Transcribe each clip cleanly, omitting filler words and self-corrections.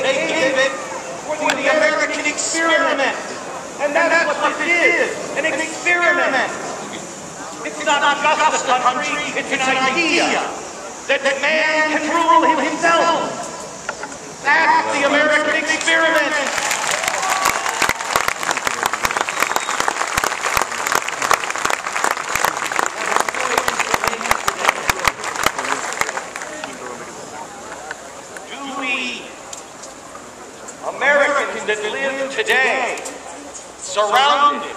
They gave it for the American experiment. And that's what this is, an experiment. It's not just a country, it's an idea that man can rule himself. That's the American experiment. Do we, Americans that live today, surrounded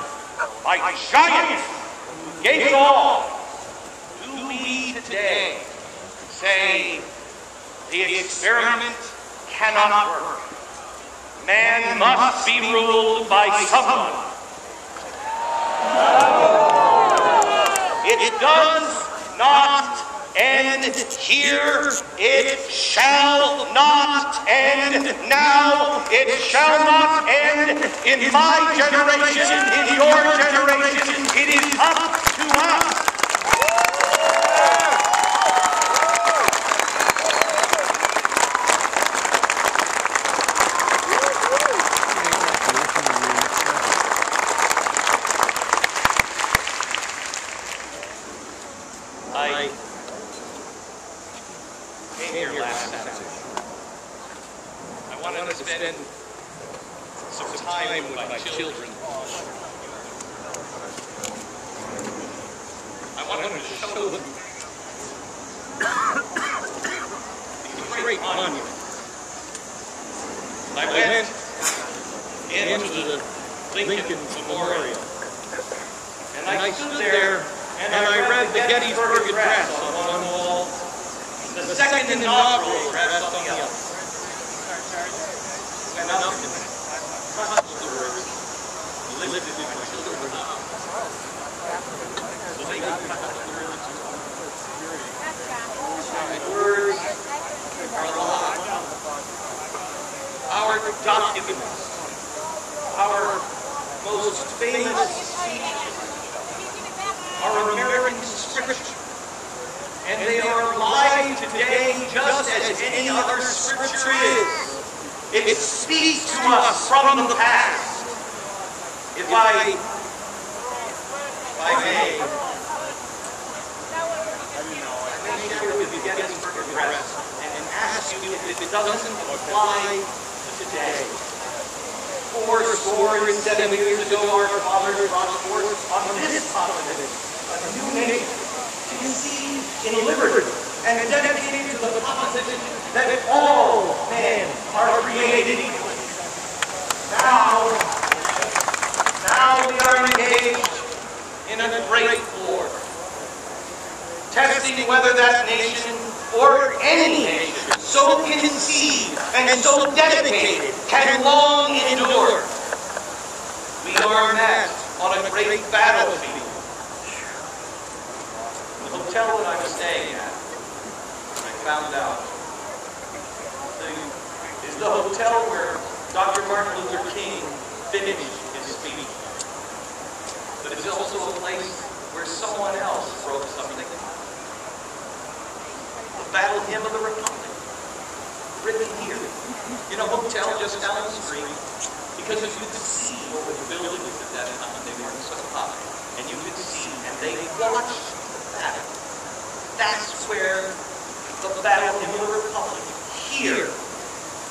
by giants who gave it all, do we today say the experiment cannot work? Man must be ruled by someone. It does not end here. It shall not end now. It shall not end in my generation, in your generation. It is up to us. I came here last Saturday. I wanted to spend some time with my children. I wanted to show them these great monuments. I went into the Lincoln Memorial, and I stood there and I read the Gettysburg Address on one wall, the second inaugural address on the other. Went up and touched the words, lifted my children up, so they could touch the words. The words are alive. Our documents, our most famous speeches, are American scripture, and they are alive today just as any other scripture is. It speaks to us from the past. If I may share with you the Gettysburg Address and ask you if it doesn't apply to today. 407 years ago, our fathers brought forth on this continent a new nation to conceive in liberty and dedicated to the proposition that all men are created equal. Now we are engaged in a great war, testing whether that nation or any nation so conceived and so dedicated can long endure. We are met on a great battlefield. The hotel that I was staying at, I found out, is the hotel where Dr. Martin Luther King finished his speech. But it's also a place where someone else wrote something. The Battle Hymn of the Republic, written here, in a hotel just down the street, because you could see over the buildings at that time, they weren't so high, and you could see, and they watched the battle. That's where the Battle Hymn of the Republic, here,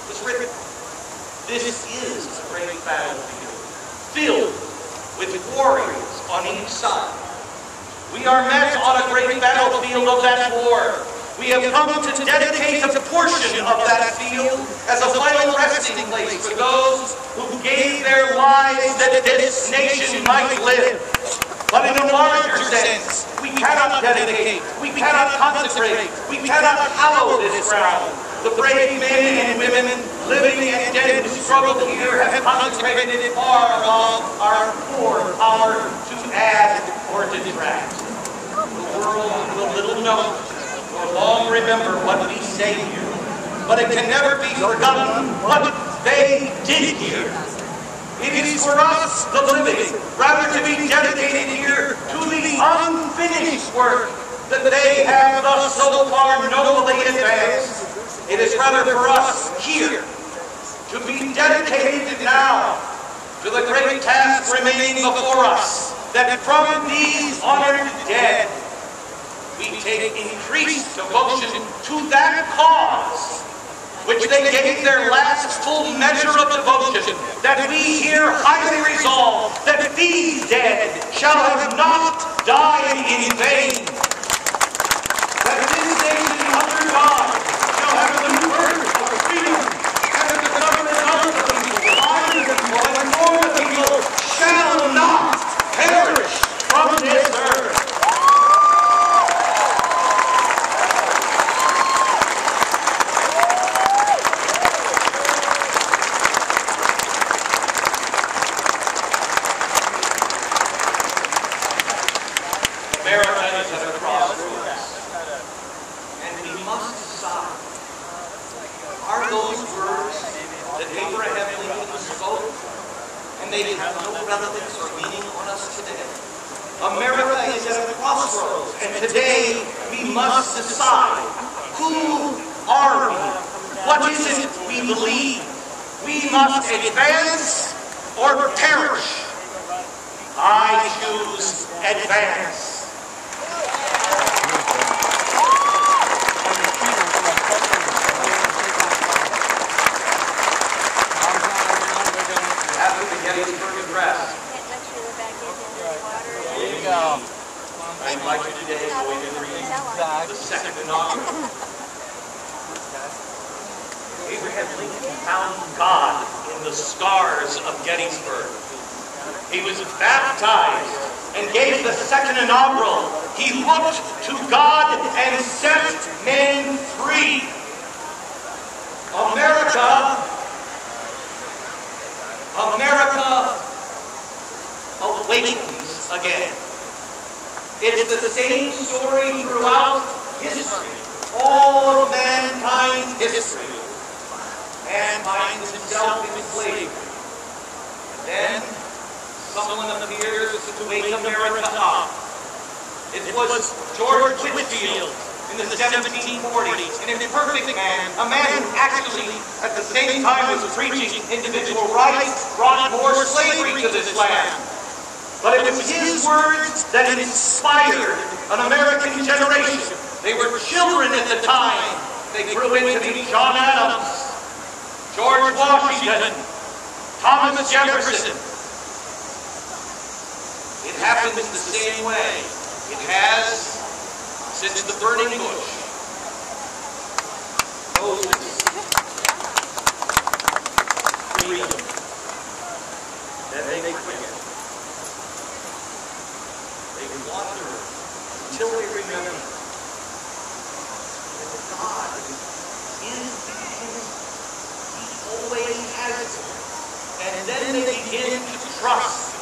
was written. This is a great battlefield, filled with warriors on each side. We are met on a great battlefield of that war. We have come to dedicate a portion of that field as a final resting place for those who gave their lives that this nation might live. But in a larger sense, we cannot dedicate, we cannot consecrate, we cannot hallow this ground. The brave men and women living and dead who struggled here have consecrated it far above our poor power to add or detract. The world will little know or long remember what we say here, but it can never be forgotten what they did here. It is for us, the living, rather to be dedicated here to the unfinished work that they have thus so far nobly advanced. It is rather for us here to be dedicated now to the great task remaining before us, that from these honored dead, we take increased devotion to that cause which they gave their last full measure of devotion, that we here highly resolve that these dead shall have not died in vain, that this nation under God shall have the birth of freedom, and that the government of the people, by the people, and for the people, shall not perish from this earth. America is at a crossroads, and we must decide, are those words that Abraham Lincoln spoke, and they have no relevance or meaning on us today? America is at a crossroads, and today we must decide, who are we? What is it we believe? We must advance or perish. I choose advance. After the Gettysburg Address, There you go. I invite you today to go into the second inaugural. Abraham Lincoln found God in the scars of Gettysburg. He was baptized and gave the second inaugural. He looked to God and set men free. America awakens again. It's the same story throughout history, all of mankind's history. Man finds himself in slavery. And then someone appears to wake America up. It was George Whitefield in the 1740s, an imperfect man, a man who actually at the same time was preaching individual rights, brought more slavery to this land. But it was his words that inspired an American generation. They were children at the time. They grew into be John Adams, George Washington, Thomas Jefferson. It happens the same way. It has since the burning bush. Moses, freedom. Then they quit. They wander until they remember that God is because He always has it. And then they begin to trust.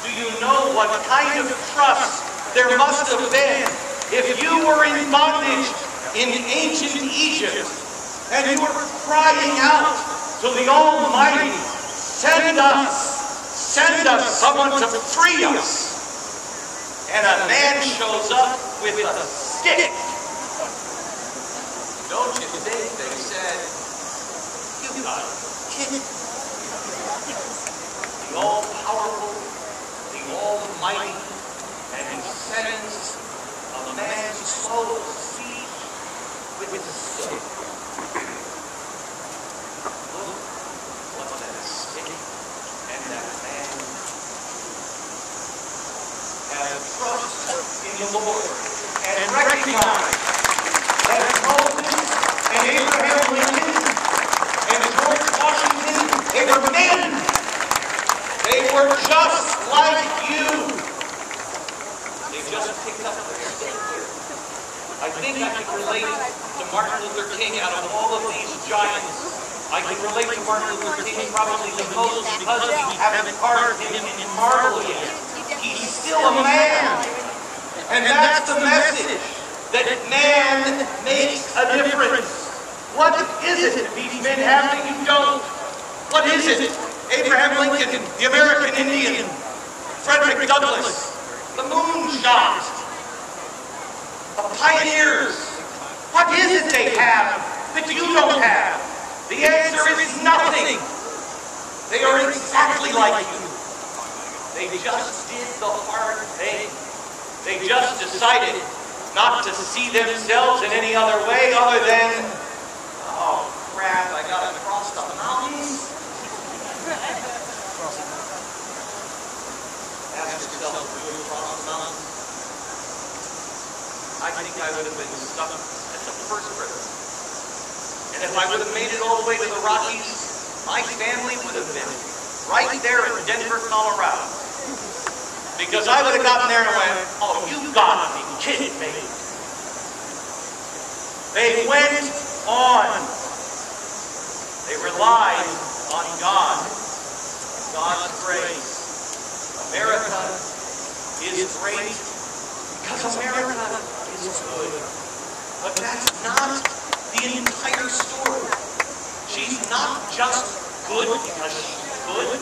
Do you know what kind of trust there must have been if you were in bondage in ancient Egypt and you were crying out to the Almighty, send us someone to free us. And a man shows up with a stick. Don't you think they said, you got it. The all-powerful, the almighty, and He sends a man's soul to siege with a stick. Look what that stick and that man have trust in the Lord and recognize that Moses and Abraham Lincoln and George Washington, they were men. They were just like you. They just picked up their stick. I think I can relate to Martin Luther King out of all of these giants. I can relate to Martin Luther King probably the most because we haven't carved him in marble yet. He's still a man. And that's the message, that man makes a difference. What is it these men have that you don't? What is it? Abraham Lincoln, the American Indian, Frederick Douglass, the moonshot, the pioneers. What is it they have that you don't have? The answer is nothing. They are exactly like you. They just did the hard thing. They just decided not to see themselves in any other way other than, oh crap, I gotta cross the mountains. Ask yourself, would you cross the mountains? I think I would have been stuck at the first river. And if I would have made it all the way to the Rockies, my family would have been right there in Denver, Colorado. Because I would have gotten there and went, oh, you gotta be kidding me. They went on. They relied on God, God's grace. America is great because America is good. But that's not the entire story. She's not just good because she's good.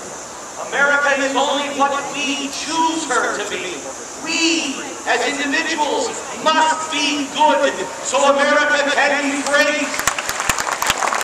America is only what we choose her to be. We, as individuals, must be good so America can be great.